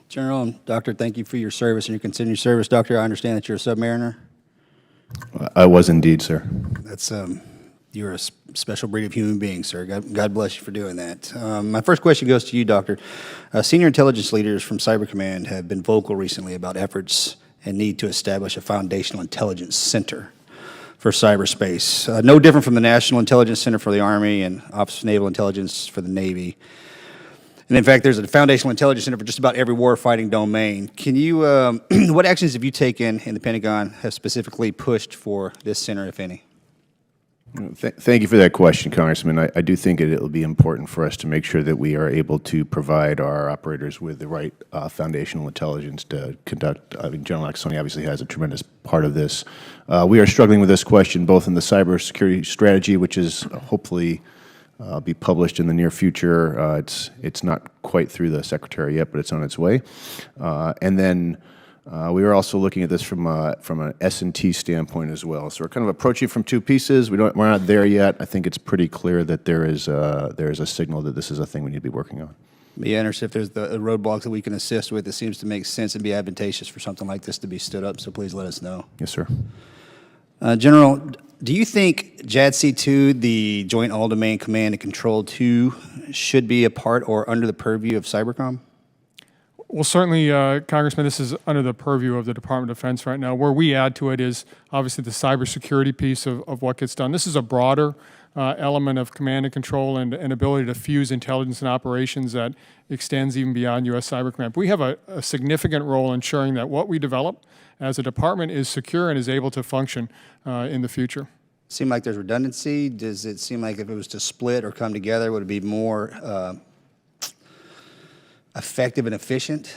General and Doctor, thank you for your service and your continued service. Doctor, I understand that you're a submariner. I was indeed, sir. That's you're a special breed of human being, sir. God bless you for doing that. My first question goes to you, Doctor. Senior intelligence leaders from Cyber Command have been vocal recently about efforts and need to establish a foundational intelligence center for cyberspace. No different from the National Intelligence Center for the Army and Office of Naval Intelligence for the Navy. And in fact, there's a foundational intelligence center for just about every warfighting domain. Can you, what actions have you taken and the Pentagon have specifically pushed for this center, if any? Thank you for that question, Congressman. I do think it will be important for us to make sure that we are able to provide our operators with the right foundational intelligence to conduct. I mean, General Axoni obviously has a tremendous part of this. We are struggling with this question both in the cybersecurity strategy, which is hopefully be published in the near future. It's not quite through the Secretary yet, but it's on its way. And then we are also looking at this from an S&T standpoint as well. So we're kind of approaching from two pieces. We're not there yet. I think it's pretty clear that there is a signal that this is a thing we need to be working on. Be interested if there's the roadblocks that we can assist with. It seems to make sense and be advantageous for something like this to be stood up. So please let us know. Yes, sir. General, do you think JADC2, the Joint All-Domain Command and Control 2, should be a part or under the purview of Cybercom? Well, certainly, Congressman, this is under the purview of the Department of Defense right now. Where we add to it is obviously the cybersecurity piece of what gets done. This is a broader element of command and control and ability to fuse intelligence and operations that extends even beyond U.S. Cyber Command. But we have a significant role ensuring that what we develop as a department is secure and is able to function in the future. Seem like there's redundancy? Does it seem like if it was to split or come together, would it be more effective and efficient,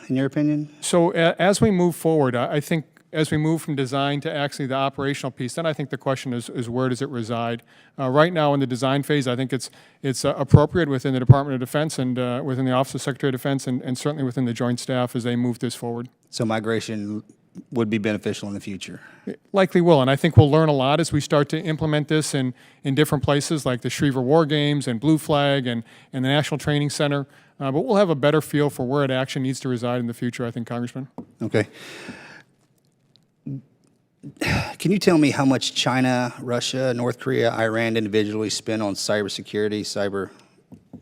in your opinion? So as we move forward, I think as we move from design to actually the operational piece, then I think the question is where does it reside? Right now in the design phase, I think it's appropriate within the Department of Defense and within the Office of Secretary of Defense and certainly within the Joint Staff as they move this forward. So migration would be beneficial in the future? It likely will, and I think we'll learn a lot as we start to implement this in different places like the Schriever War Games and Blue Flag and the National Training Center. But we'll have a better feel for where it actually needs to reside in the future, I think, Congressman. Okay. Can you tell me how much China, Russia, North Korea, Iran individually spent on cybersecurity, cyber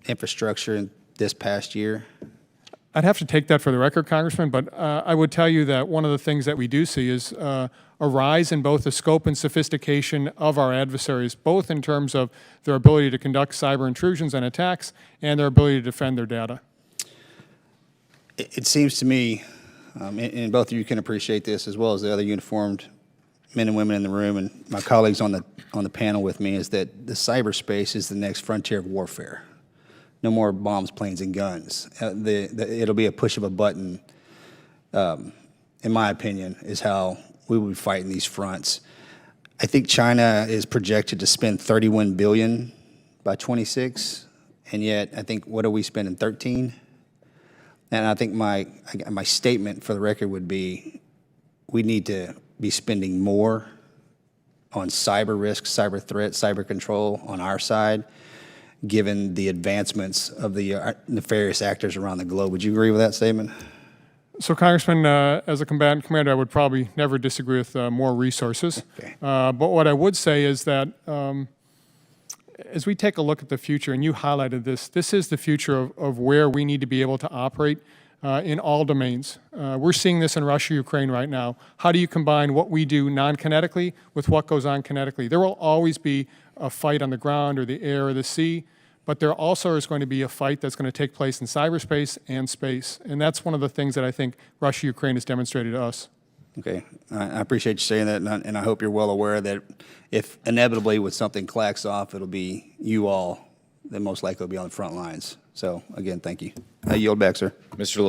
infrastructure in this past year? I'd have to take that for the record, Congressman, but I would tell you that one of the things that we do see is a rise in both the scope and sophistication of our adversaries, both in terms of their ability to conduct cyber intrusions and attacks and their ability to defend their data. It seems to me, and both of you can appreciate this as well as the other uniformed men and women in the room and my colleagues on the panel with me, is that the cyberspace is the next frontier of warfare. No more bombs, planes, and guns. It'll be a push of a button, in my opinion, is how we will be fighting these fronts. I think China is projected to spend $31 billion by 26, and yet I think, what are we spending, 13? And I think my statement for the record would be, we need to be spending more on cyber risk, cyber threat, cyber control on our side, given the advancements of the nefarious actors around the globe. Would you agree with that statement? So, Congressman, as a combatant commander, I would probably never disagree with more resources. Okay. But what I would say is that as we take a look at the future, and you highlighted this is the future of where we need to be able to operate in all domains. We're seeing this in Russia, Ukraine right now. How do you combine what we do non-kinetically with what goes on kinetically? There will always be a fight on the ground or the air or the sea, but there also is going to be a fight that's going to take place in cyberspace and space. And that's one of the things that I think Russia, Ukraine has demonstrated to us. Okay, I appreciate you saying that, and I hope you're well aware that if inevitably when something clacks off, it'll be you all that most likely will be on the front lines. So again, thank you. I yield back, sir. Mr.